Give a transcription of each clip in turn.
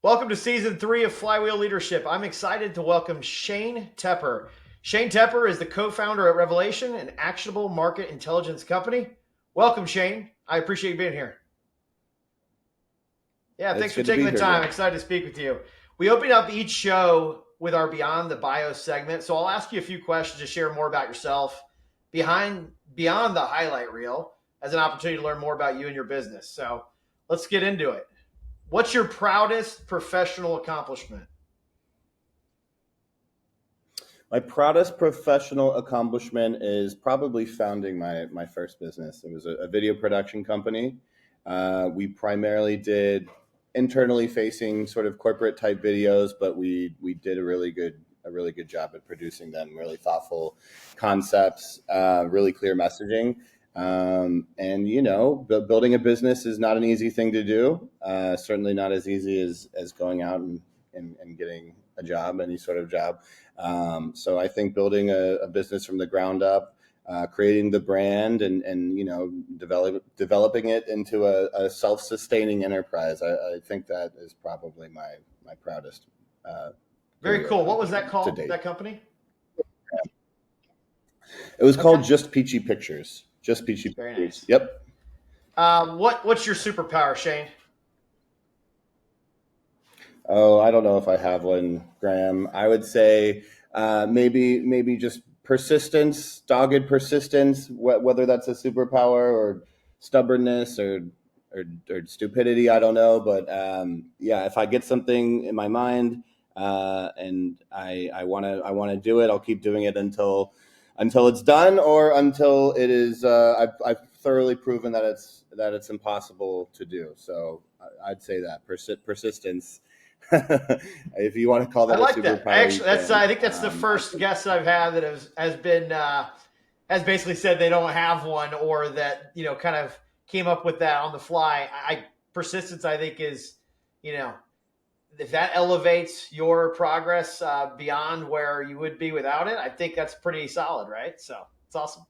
Welcome to season 3 of Flywheel Leadership. I'm excited to welcome Shane Tepper. Shane Tepper is the co-founder at Revelation, an actionable market intelligence company. Welcome, Shane. I appreciate you being here. Yeah, thanks for taking the time. I'm excited to speak with you. We open up each show with our Beyond the Bio segment, so I'll ask you a few questions to share more about yourself beyond the highlight reel as an opportunity to learn more about you and your business. So let's get into it. What's your proudest professional accomplishment? My proudest professional accomplishment is probably founding my first business. It was a video production company. We primarily did internally facing sort of corporate type videos, but we did a really good job at producing them. Really thoughtful concepts, really clear messaging. And building a business is not an easy thing to do. Certainly not as easy as going out and getting a job, any sort of job. So I think building a business from the ground up, creating the brand and developing it into a self-sustaining enterprise. I think that is probably my proudest. Very cool. What was that called, that company? It was called Just Peachy Pictures. Just Peachy Very Pictures. Nice. Yep. What's your superpower, Shane? Oh, I don't know if I have one, Graham. I would say maybe just persistence, dogged persistence, whether that's a superpower or stubbornness or stupidity, I don't know. But if I get something in my mind and I want to do it, I'll keep doing it until it's done or until it is. I've thoroughly proven that it's impossible to do. So I'd say that persistence. If you want to call that, I like a superpower, that. I think that's the first guest I've had that has basically said they don't have one, or that kind of came up with that on the fly. Persistence, I think, is if that elevates your progress beyond where you would be without it, I think that's pretty solid, right? So it's awesome.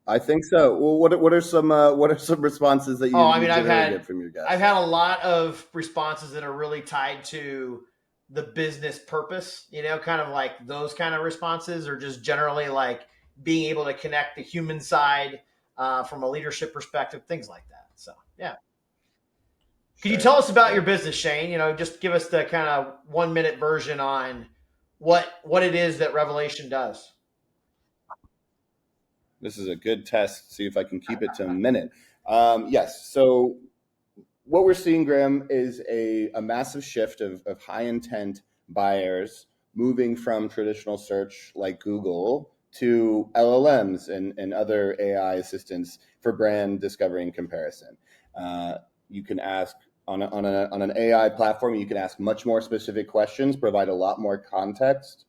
I think so. Well, what are some responses that you? Get from your guests? I've had a lot of responses that are really tied to the business purpose. Kind of like those kind of responses, or just generally like being able to connect the human side from a leadership perspective, things like that. So yeah. Can you tell us about your business, Shane? Just give us the kind of 1-minute version on what it is that Revelation does. This is a good test. See if I can keep it to a minute. Yes. So what we're seeing, Graham, is a massive shift of high intent buyers moving from traditional search like Google to LLMs and other AI assistants for brand discovery and comparison. You can ask on an AI platform, you can ask much more specific questions, provide a lot more context.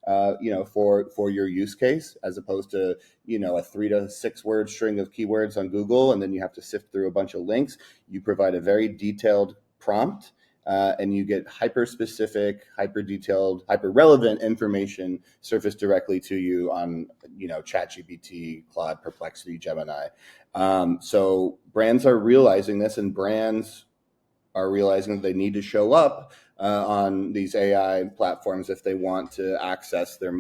For your use case, as opposed to, a 3 to 6 word string of keywords on Google, and then you have to sift through a bunch of links. You provide a very detailed prompt, and you get hyper specific, hyper detailed, hyper relevant information surfaced directly to you on, ChatGPT, Claude, Perplexity, Gemini. So brands are realizing this, and brands are realizing that they need to show up on these AI platforms if they want to access their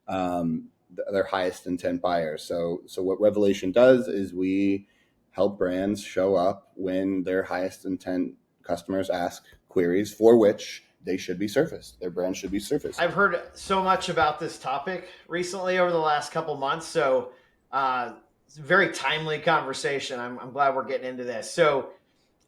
their highest intent buyers. So what Revelation does is we help brands show up when their highest intent customers ask queries for which they should be surfaced. Their brand should be surfaced. I've heard so much about this topic recently over the last couple months. So it's a very timely conversation. I'm glad we're getting into this. So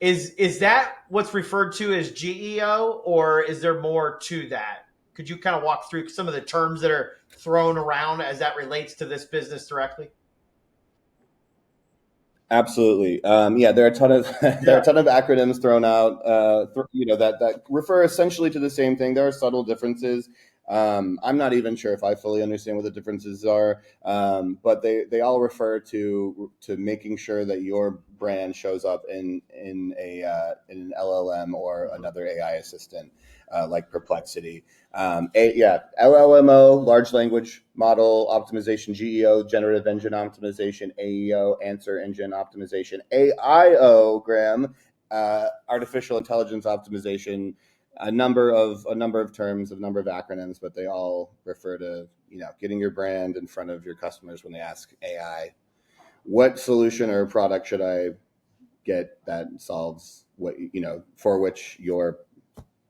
is that what's referred to as GEO, or is there more to that? Could you kind of walk through some of the terms that are thrown around as that relates to this business directly? Absolutely. There are a ton of acronyms thrown out, that refer essentially to the same thing. There are subtle differences. I'm not even sure if I fully understand what the differences are, but they all refer to making sure that your brand shows up in an LLM or another AI assistant, like Perplexity. LLMO, large language model optimization; GEO, generative engine optimization; AEO, answer engine optimization; AIO, Graham, artificial intelligence optimization, a number of terms, a number of acronyms, but they all refer to getting your brand in front of your customers when they ask AI, what solution or product should I get that solves what for which your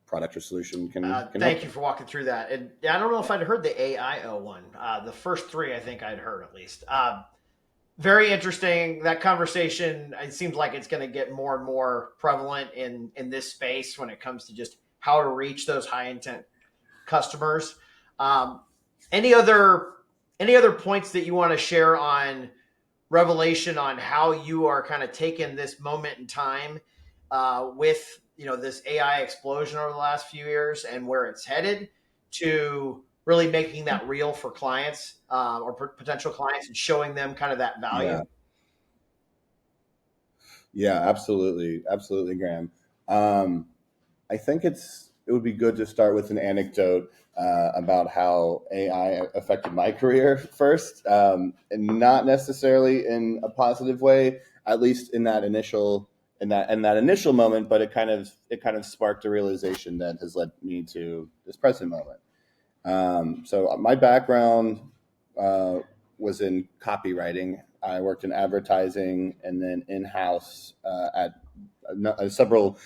product or solution can help Thank you them. for walking through that. And I don't know if I'd heard the AIO one. The first three, I think I'd heard at least. Very interesting. That conversation, it seems like it's going to get more and more prevalent in this space when it comes to just how to reach those high intent customers. Um, any other any other points that you want to share on Revelation, on how you are kind of taking this moment in time with this AI explosion over the last few years and where it's headed, to really making that real for clients or potential clients and showing them kind of that value? Yeah, yeah, absolutely, absolutely, Graham. Um, I think it would be good to start with an anecdote about how AI affected my career first, and not necessarily in a positive way, at least in that initial moment. But it kind of sparked a realization that has led me to this present moment. So my background uh, was in copywriting. I worked in advertising and then in-house at several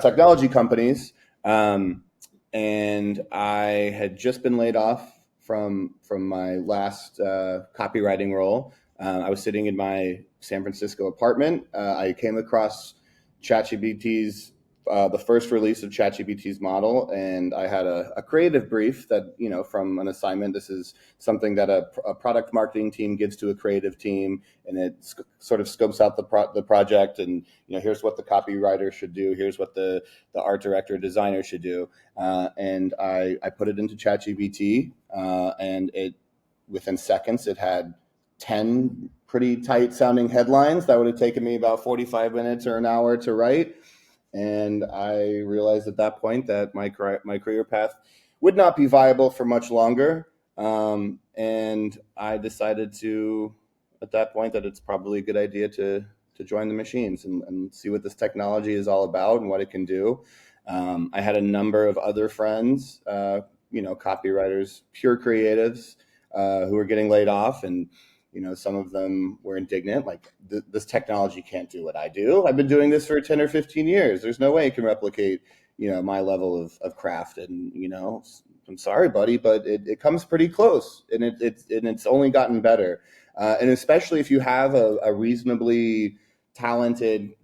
technology companies. Um, and I had just been laid off from my last copywriting role. I was sitting in my San Francisco apartment. I came across ChatGPT's the first release of ChatGPT's model, and I had a creative brief that from an assignment. This is something that a product marketing team gives to a creative team, and it sort of scopes out the project, and here's what the copywriter should do, here's what the art director designer should do, and I put it into ChatGPT, and it within seconds it had 10 pretty tight sounding headlines that would have taken me about 45 minutes or an hour to write. And I realized at that point that my career path would not be viable for much longer. And I decided at that point, that it's probably a good idea to join the machines and see what this technology is all about and what it can do. I had a number of other friends, copywriters, pure creatives, who were getting laid off, and some of them were indignant, like this technology can't do what I do. I've been doing this for 10 or 15 years. There's no way it can replicate, my level of craft. And, I'm sorry, buddy, but it comes pretty close, and it's only gotten better. And especially if you have a reasonably talented,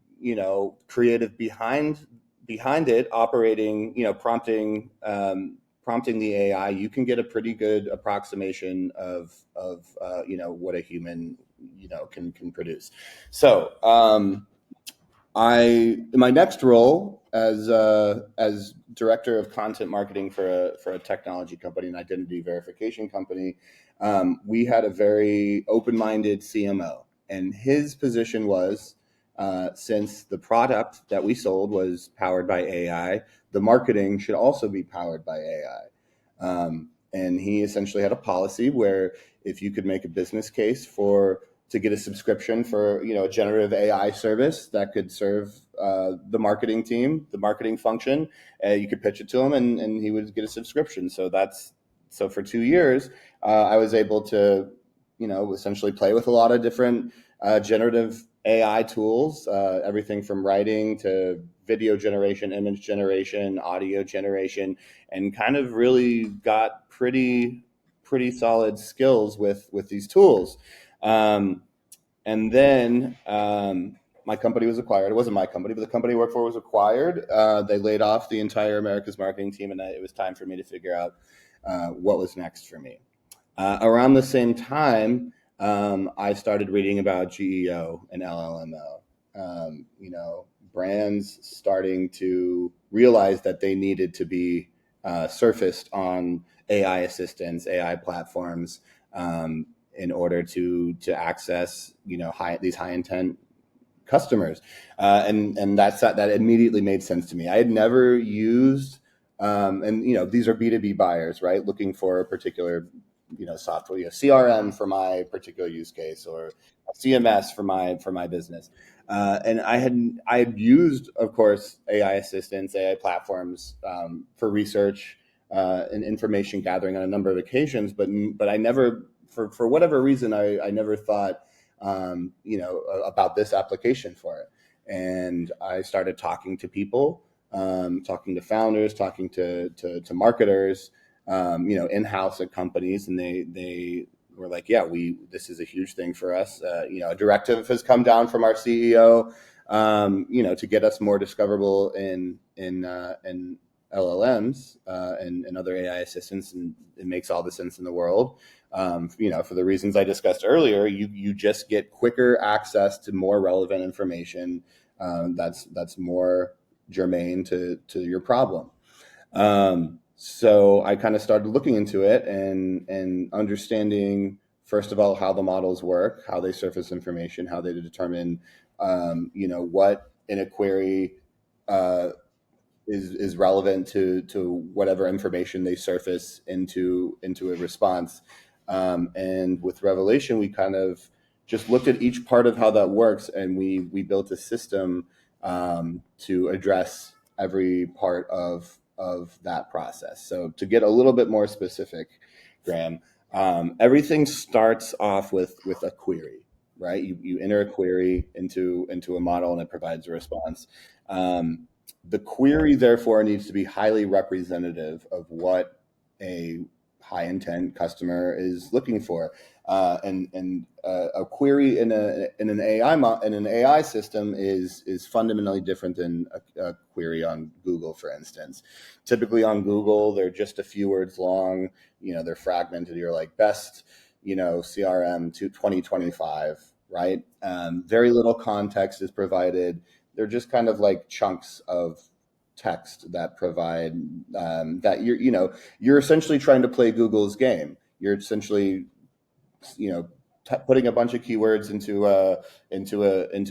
creative behind it operating, prompting the AI, you can get a pretty good approximation of what a human can produce. So in my next role as director of content marketing for a technology company, an identity verification company, we had a very open-minded CMO, and his position was, since the product that we sold was powered by AI, the marketing should also be powered by AI. And he essentially had a policy where if you could make a business case to get a subscription for a generative AI service that could serve the marketing team, the marketing function, you could pitch it to him, and he would get a subscription. So for 2 years, I was able to essentially play with a lot of different generative AI tools, everything from writing to video generation, image generation, audio generation, and kind of really got pretty solid skills with these tools. Um, and then my company was acquired. It wasn't my company, but the company I worked for was acquired. They laid off the entire America's marketing team, and it was time for me to figure out what was next for me. Around the same time, I started reading about GEO and LLMO. Brands starting to realize that they needed to be surfaced on AI assistants, AI platforms, in order to access these high intent customers, and that immediately made sense to me. I had never used, and these are B2B buyers, right? Looking for a particular software, CRM for my particular use case, or CMS for my business. And I had used, of course, AI assistants, AI platforms for research and information gathering on a number of occasions, but I never, for whatever reason, I never thought about this application for it. And I started talking to people, talking to founders, talking to marketers, in-house at companies, and they were like, yeah, this is a huge thing for us. A directive has come down from our CEO, to get us more discoverable in LLMs and other AI assistants, and it makes all the sense in the world. For the reasons I discussed earlier, you just get quicker access to more relevant information that's more germane to your problem. So I kind of started looking into it and understanding, first of all, how the models work, how they surface information, how they determine, what in a query is relevant to whatever information they surface into a response. And with Revelation, we kind of just looked at each part of how that works, and we built a system to address every part of that process. So to get a little bit more specific, Graham, everything starts off with a query, right? You enter a query into a model, and it provides a response. The query, therefore, needs to be highly representative of what a high intent customer is looking for. A query in an AI system is fundamentally different than a query on Google, for instance. Typically on Google, they're just a few words long. They're fragmented. You're like best, CRM to 2025, right? Very little context is provided. They're just kind of like chunks of text that provide that you're essentially trying to play Google's game. You're essentially putting a bunch of keywords into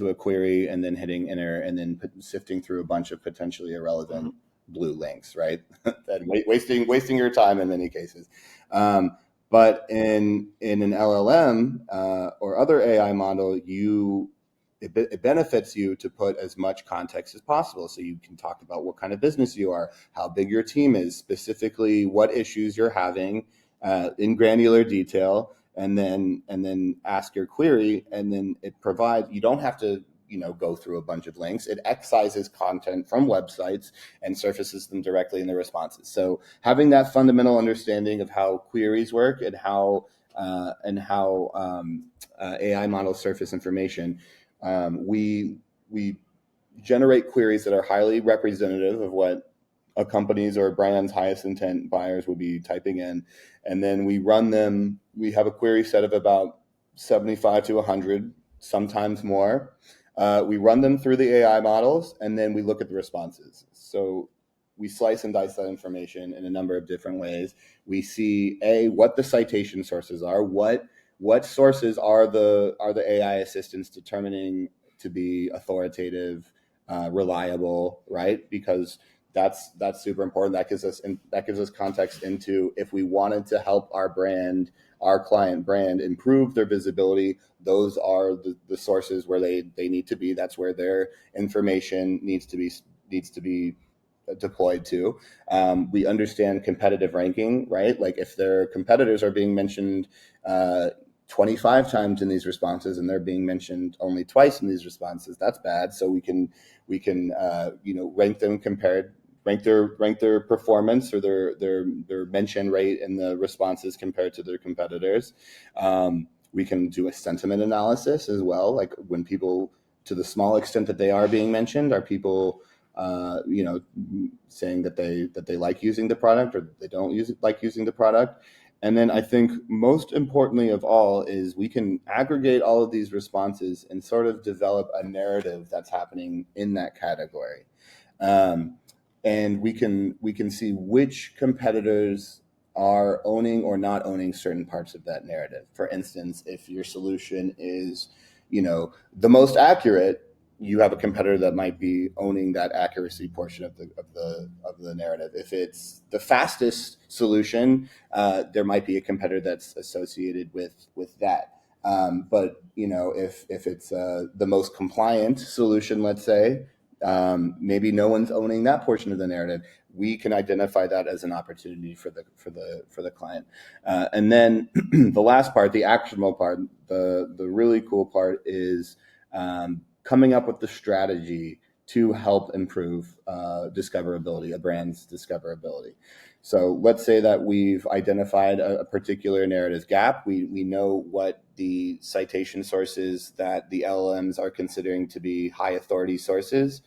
a query, and then hitting enter, and then sifting through a bunch of potentially irrelevant blue links, right? That wasting your time in many cases. But in an LLM or other AI model, it benefits you to put as much context as possible. So you can talk about what kind of business you are, how big your team is, specifically what issues you're having in granular detail, and then ask your query, and then it provides, you don't have to go through a bunch of links. It excises content from websites and surfaces them directly in the responses. So having that fundamental understanding of how queries work and how AI models surface information, we generate queries that are highly representative of what a company's or a brand's highest intent buyers would be typing in. And then we run them. We have a query set of about 75 to 100, sometimes more. We run them through the AI models, and then we look at the responses. So we slice and dice that information in a number of different ways. We see what the citation sources are, what sources are the AI assistants determining to be authoritative, reliable, right? Because that's super important. That gives us context into, if we wanted to help our client brand improve their visibility, those are the sources where they need to be. That's where their information needs to be deployed to. We understand competitive ranking, right? Like if their competitors are being mentioned 25 times in these responses, and they're being mentioned only twice in these responses, that's bad. So we can rank them, rank their performance or their mention rate in the responses compared to their competitors. We can do a sentiment analysis as well, like when people, to the small extent that they are being mentioned, are people saying that they like using the product, or they don't like using the product. And then I think most importantly of all is we can aggregate all of these responses and sort of develop a narrative that's happening in that category. And we can see which competitors are owning or not owning certain parts of that narrative. For instance, if your solution is, the most accurate, you have a competitor that might be owning that accuracy portion of the narrative. If it's the fastest solution, there might be a competitor that's associated with that. But if it's the most compliant solution, let's say, maybe no one's owning that portion of the narrative. We can identify that as an opportunity for the client. And then the last part, the actionable part, the really cool part is coming up with the strategy to help improve discoverability, a brand's discoverability. So let's say that we've identified a particular narrative gap. We know what the citation sources that the LLMs are considering to be high authority sources.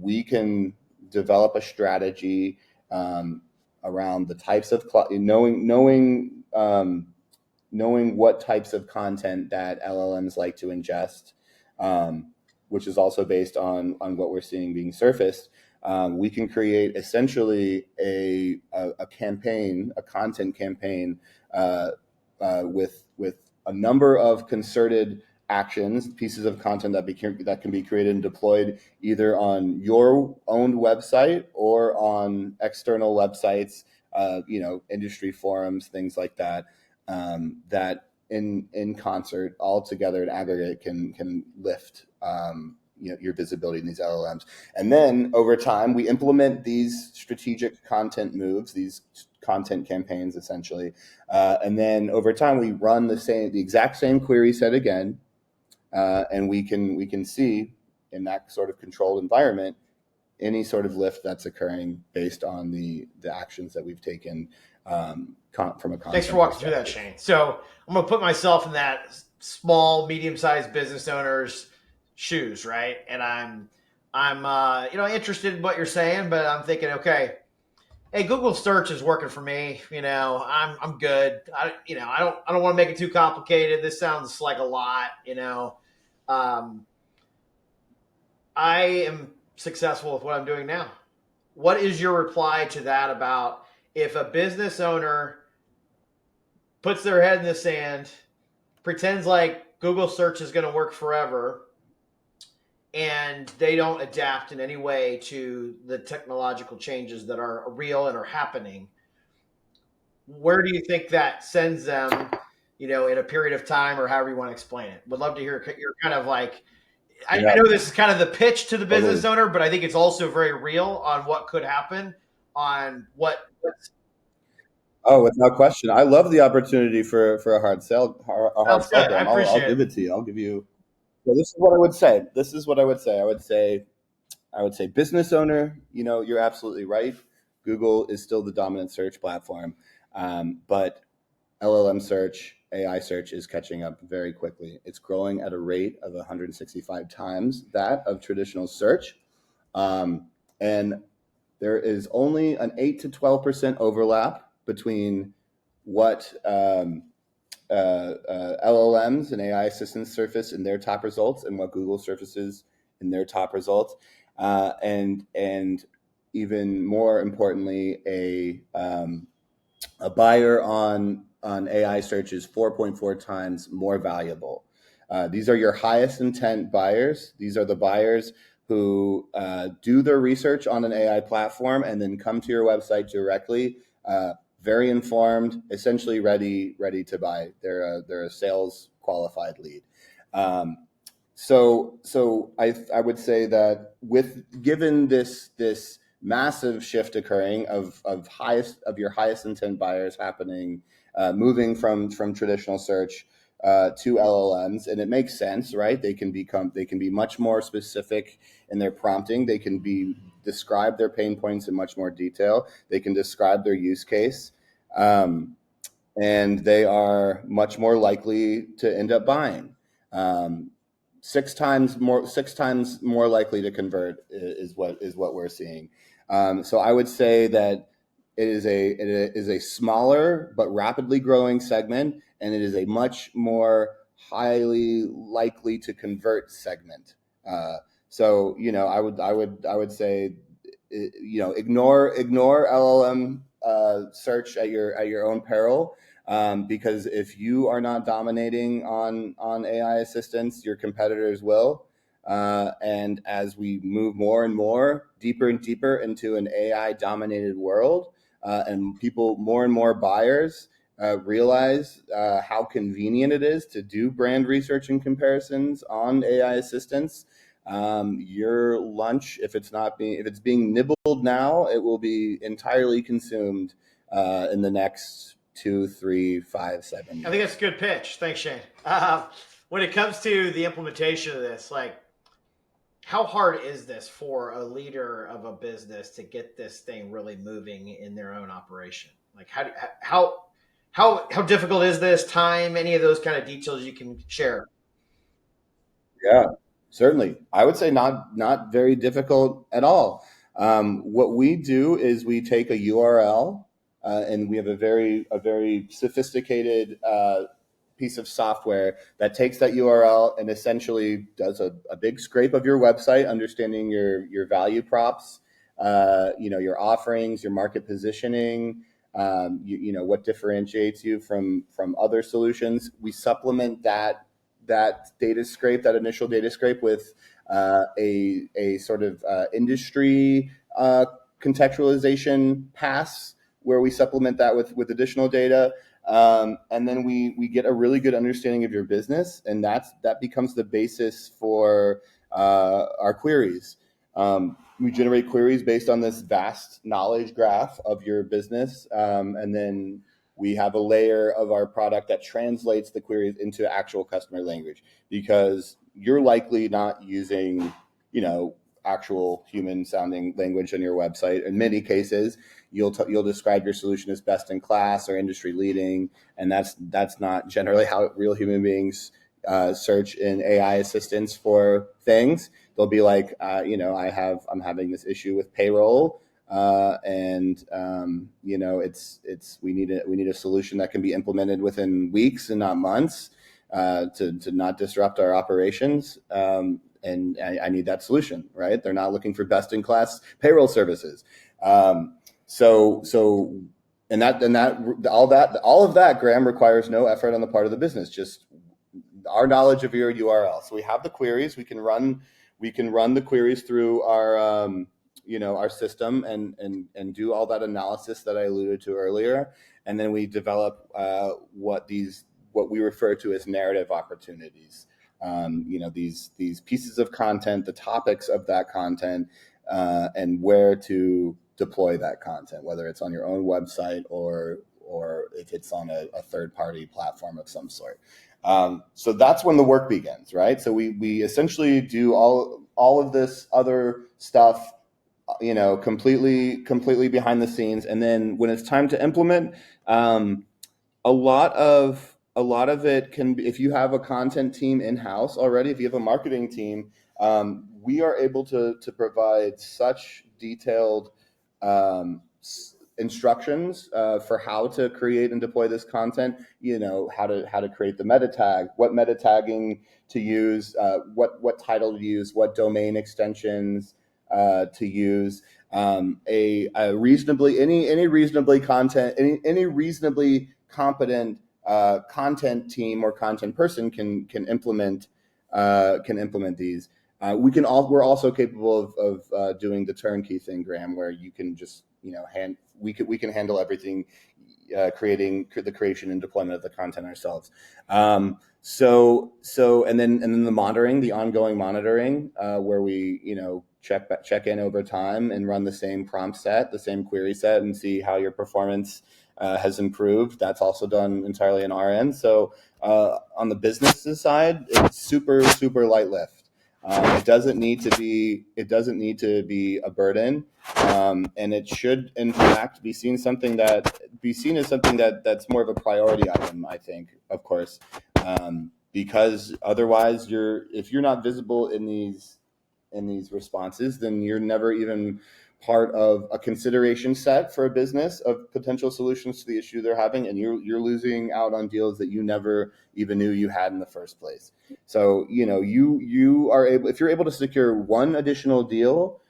We can develop a strategy around the types of knowing what types of content that LLMs like to ingest, which is also based on what we're seeing being surfaced. We can create essentially a campaign, a content campaign, with a number of concerted actions, pieces of content that can be created and deployed either on your own website or on external websites, industry forums, things like that. That in concert, all together in aggregate, can lift your visibility in these LLMs. And then over time, we implement these strategic content moves, these content campaigns, essentially. And then over time, we run the exact same query set again, and we can see in that sort of controlled environment any sort of lift that's occurring based on the actions that we've taken from a Thanks for content walking through that, perspective. Shane. So I'm gonna put myself in that small, medium-sized business owner's shoes, right? And I'm interested in what you're saying, but I'm thinking, okay, hey, Google search is working for me. I'm good. I don't want to make it too complicated. This sounds like a lot. Um, I am successful with what I'm doing now. What is your reply to that about if a business owner puts their head in the sand, pretends like Google search is going to work forever, and they don't adapt in any way to the technological changes that are real and are happening? Where do you think that sends them, in a period of time, or however you want to explain it? Would love to hear your kind of like, I Yeah, know this is kind of the pitch to the business totally. owner, but I think it's also very real on what could happen, on what's Oh, without question. I love the opportunity for a hard sounds sell, good. I Graham. I'll appreciate give it. it to you. I'll give you. So this is what I would say. This is what I would say. I would say business owner. You're absolutely right. Google is still the dominant search platform, but LLM search, AI search is catching up very quickly. It's growing at a rate of 165 times that of traditional search, and there is only an 8 to 12% overlap between what LLMs and AI assistants surface in their top results and what Google surfaces in their top results, and even more importantly, a buyer on AI search is 4.4 times more valuable. These are your highest intent buyers. These are the buyers who do their research on an AI platform and then come to your website directly, very informed, essentially ready to buy. They're a sales qualified lead. So I would say that given this massive shift occurring of your highest intent buyers happening, moving from traditional search to LLMs, and it makes sense, right? They can be much more specific in their prompting. They can describe their pain points in much more detail. They can describe their use case. And they are much more likely to end up buying. Um, 6 times more likely to convert is what we're seeing. So I would say that it is a smaller but rapidly growing segment, and it is a much more highly likely to convert segment. So I would say, ignore LLM search at your own peril, because if you are not dominating on AI assistance, your competitors will. And as we move more and more, deeper and deeper into an AI dominated world, and more and more buyers realize how convenient it is to do brand research and comparisons on AI assistants. Your lunch, if it's being nibbled now, it will be entirely consumed in the next 2, 3, 5, 7 I think years. that's a good pitch. Thanks, Shane. When it comes to the implementation of this, like, how hard is this for a leader of a business to get this thing really moving in their own operation? Like, how difficult is this? Time? Any of those kind of details you can share? Yeah, certainly. I would say not very difficult at all. What we do is we take a URL, and we have a very sophisticated piece of software that takes that URL and essentially does a big scrape of your website, understanding your value props, your offerings, your market positioning. What differentiates you from other solutions. We supplement that initial data scrape with a sort of industry contextualization pass where we supplement that with additional data. And then we get a really good understanding of your business, and that becomes the basis for our queries. We generate queries based on this vast knowledge graph of your business, and then we have a layer of our product that translates the queries into actual customer language, because you're likely not using, actual human sounding language on your website. In many cases, you'll describe your solution as best in class or industry leading, and that's not generally how real human beings search in AI assistants for things. They'll be like, I'm having this issue with payroll, and we need a solution that can be implemented within weeks and not months, to not disrupt our operations. And I need that solution, right? They're not looking for best in class payroll services. So and all of that, Graham, requires no effort on the part of the business, just our knowledge of your URL. So we have the queries. We can run the queries through our system and do all that analysis that I alluded to earlier, and then we develop what we refer to as narrative opportunities. These pieces of content, the topics of that content, and where to deploy that content, whether it's on your own website or if it's on a third-party platform of some sort. So that's when the work begins, right? So we essentially do all of this other stuff, completely behind the scenes, and then when it's time to implement, a lot of it can be, if you have a content team in-house already, if you have a marketing team, we are able to provide such detailed instructions for how to create and deploy this content. How to create the meta tag, what meta tagging to use, what title to use, what domain extensions to use. A reasonably any reasonably reasonably competent content team or content person can implement these. We're also capable of doing the turnkey thing, Graham, where you can just we can handle everything, creating the creation and deployment of the content ourselves. And then the ongoing monitoring, where we check in over time and run the same prompt set, the same query set, and see how your performance has improved. That's also done entirely on our end. So on the business side, it's super light lift. It doesn't need to be a burden, and it should in fact be seen as something that's more of a priority item, I think, of course, because otherwise if you're not visible in these responses, then you're never even part of a consideration set for a business of potential solutions to the issue they're having, and you're losing out on deals that you never even knew you had in the first place. So you are able, if you're able to secure one additional deal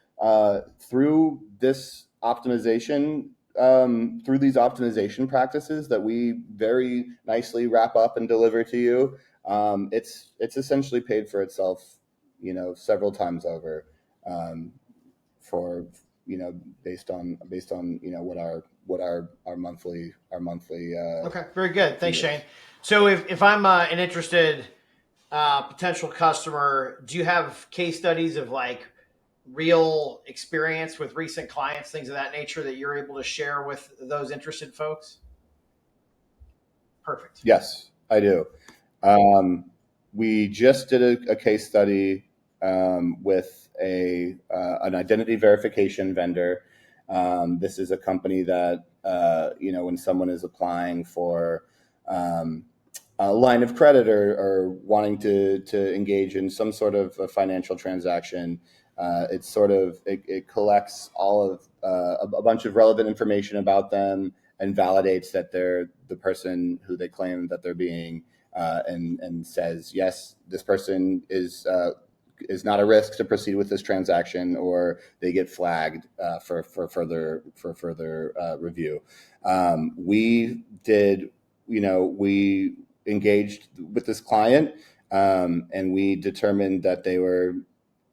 through this optimization, through these optimization practices that we very nicely wrap up and deliver to you, it's essentially paid for itself, several times over, for based on what our monthly Okay, very good. fee Thanks, Shane. is. So if I'm an interested potential customer, do you have case studies of like real experience with recent clients, things of that nature that you're able to share with those interested folks? Perfect. Yes, I do. We just did a case study with an identity verification vendor. This is a company that when someone is applying for a line of credit or wanting to engage in some sort of a financial transaction, it collects all of a bunch of relevant information about them and validates that they're the person who they claim that they're being, and says, yes, this person is not a risk to proceed with this transaction, or they get flagged for further review. We did, we engaged with this client, and we determined that they were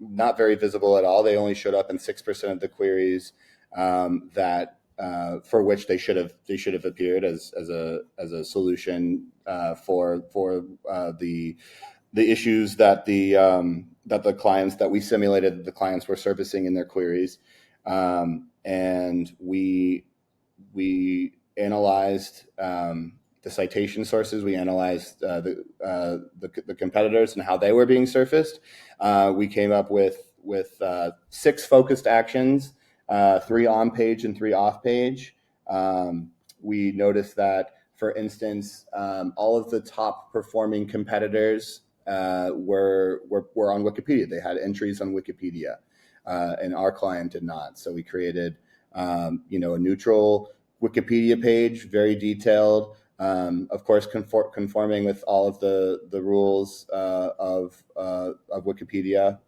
not very visible at all. They only showed up in 6% of the queries that for which they should have appeared as a solution for the issues that the clients that we simulated the clients were surfacing in their queries, and we analyzed the citation sources. We analyzed the competitors and how they were being surfaced. We came up with 6 focused actions, 3 on page and 3 off page. We noticed that, for instance, all of the top performing competitors were on Wikipedia. They had entries on Wikipedia, and our client did not. So we created a neutral Wikipedia page, very detailed, of course, conforming with all of the rules of Wikipedia.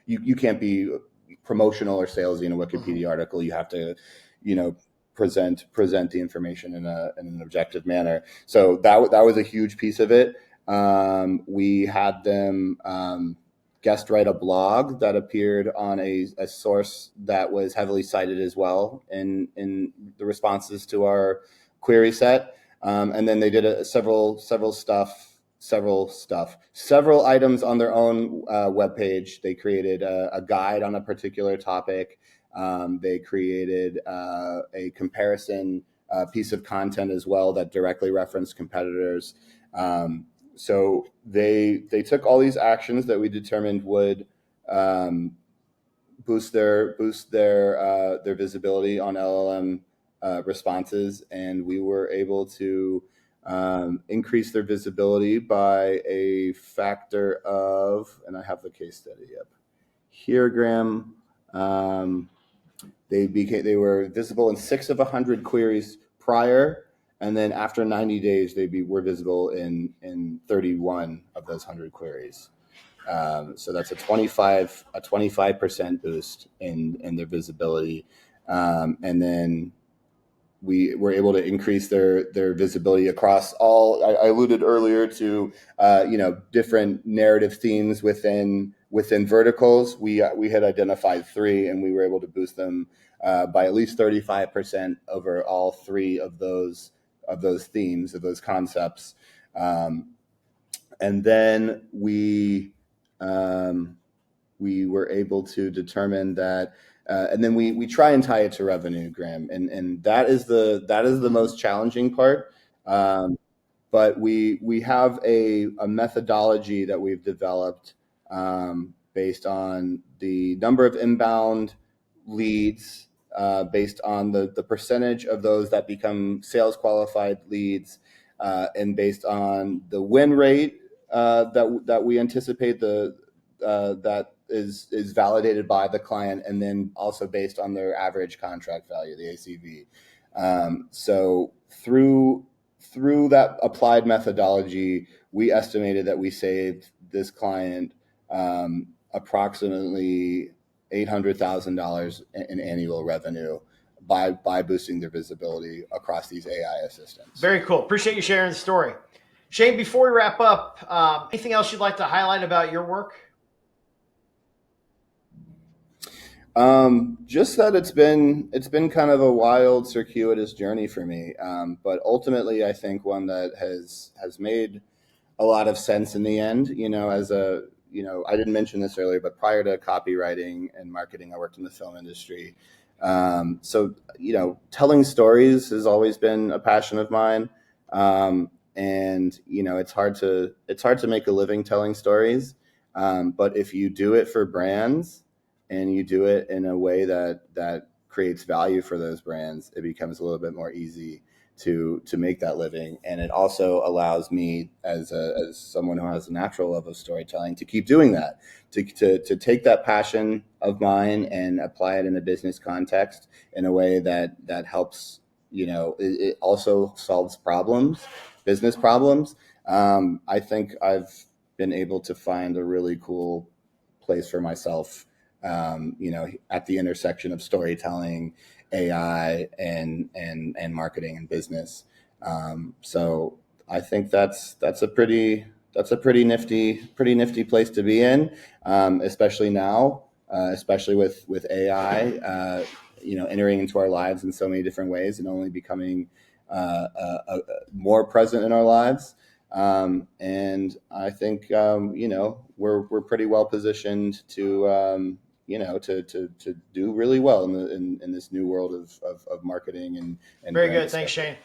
You can't be promotional or salesy in a Wikipedia article. You have to, present the information in an objective manner. So that was a huge piece of it. We had them guest write a blog that appeared on a source that was heavily cited as well in the responses to our query set. And then they did several items on their own webpage. They created a guide on a particular topic. They created a comparison piece of content as well that directly referenced competitors. So they took all these actions that we determined would boost their visibility on LLM responses, and we were able to increase their visibility by a factor of, and I have the case study up here, Graham. They were visible in 6 of 100 queries prior, and then after 90 days, were visible in 31 of those 100 queries. So that's a 25% boost in their visibility, and then we were able to increase their visibility across all. I alluded earlier to different narrative themes within verticals. We had identified 3, and we were able to boost them by at least 35% over all 3 of those themes, of those concepts. And then we were able to determine that, and then we try and tie it to revenue, Graham, and that is the most challenging part. But we have a methodology that we've developed based on the number of inbound leads, based on the percentage of those that become sales qualified leads, and based on the win rate that we anticipate that is validated by the client, and then also based on their average contract value, the ACV. So through that applied methodology, we estimated that we saved this client approximately $800,000 in annual revenue by boosting their visibility across these AI assistants. Very cool. Appreciate you sharing the story. Shane, before we wrap up, anything else you'd like to highlight about your work? Just that it's been kind of a wild, circuitous journey for me. But ultimately, I think one that has made a lot of sense in the end. As a I didn't mention this earlier, but prior to copywriting and marketing, I worked in the film industry. So telling stories has always been a passion of mine. And it's hard to make a living telling stories. But if you do it for brands and you do it in a way that creates value for those brands, it becomes a little bit more easy to make that living. And it also allows me as someone who has a natural love of storytelling to keep doing that, to take that passion of mine and apply it in a business context in a way that helps. It also solves problems, business problems. I think I've been able to find a really cool place for myself, at the intersection of storytelling, AI, and marketing and business. So I think that's a pretty nifty place to be in, especially now, especially with AI, entering into our lives in so many different ways and only becoming more present in our lives. And I think we're pretty well positioned to do really well in this new world of marketing and Very brand good. Thanks, discovery. Shane.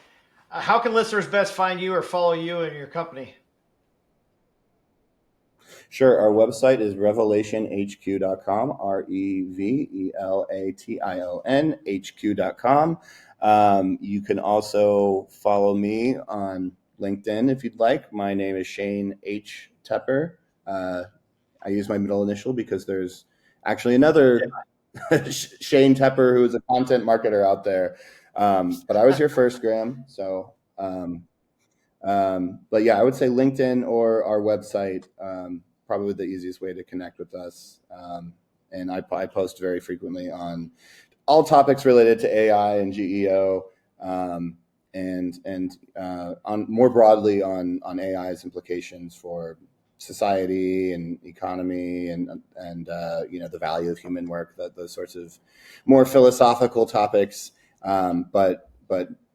How can listeners best find you or follow you and your company? Sure. Our website is revelationhq.com, REVELATION HQ.com. You can also follow me on LinkedIn if you'd like. My name is Shane H. Tepper. I use my middle initial because there's actually another Shane Tepper who is a content marketer out there. But I was here first, Graham. So, but yeah, I would say LinkedIn or our website, probably the easiest way to connect with us. And I post very frequently on all topics related to AI and GEO, and on more broadly on AI's implications for society and economy and the value of human work, those sorts of more philosophical topics. But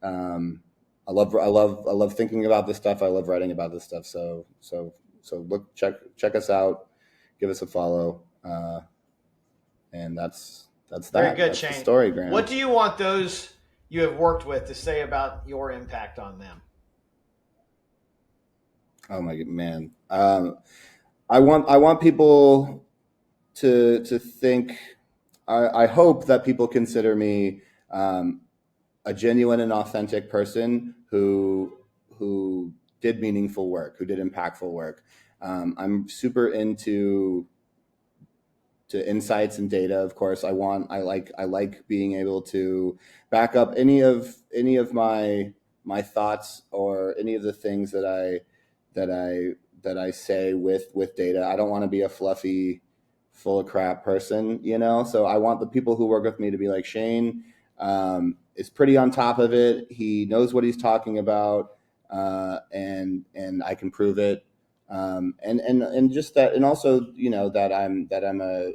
I love thinking about this stuff. I love writing about this stuff. So look, check us out, give us a follow, and that's Very that. good, That's the Shane. story, What Graham. do you want those you have worked with to say about your impact on them? Oh my man. I want people to think. I hope that people consider me a genuine and authentic person who did meaningful work, who did impactful work. I'm super into to insights and data. Of course, I like being able to back up any of my thoughts or any of the things that I that I say with data. I don't want to be a fluffy, full of crap person, So I want the people who work with me to be like Shane. Is pretty on top of it. He knows what he's talking about, and I can prove it. And just that, and also that I'm a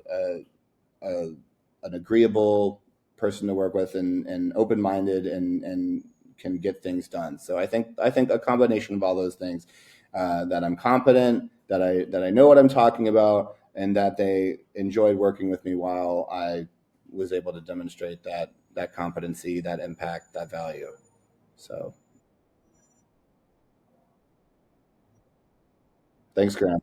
an agreeable person to work with, and open minded, and can get things done. So I think a combination of all those things, that I'm competent, that I know what I'm talking about, and that they enjoyed working with me while I was able to demonstrate that competency, that impact, that value. So thanks, Graham.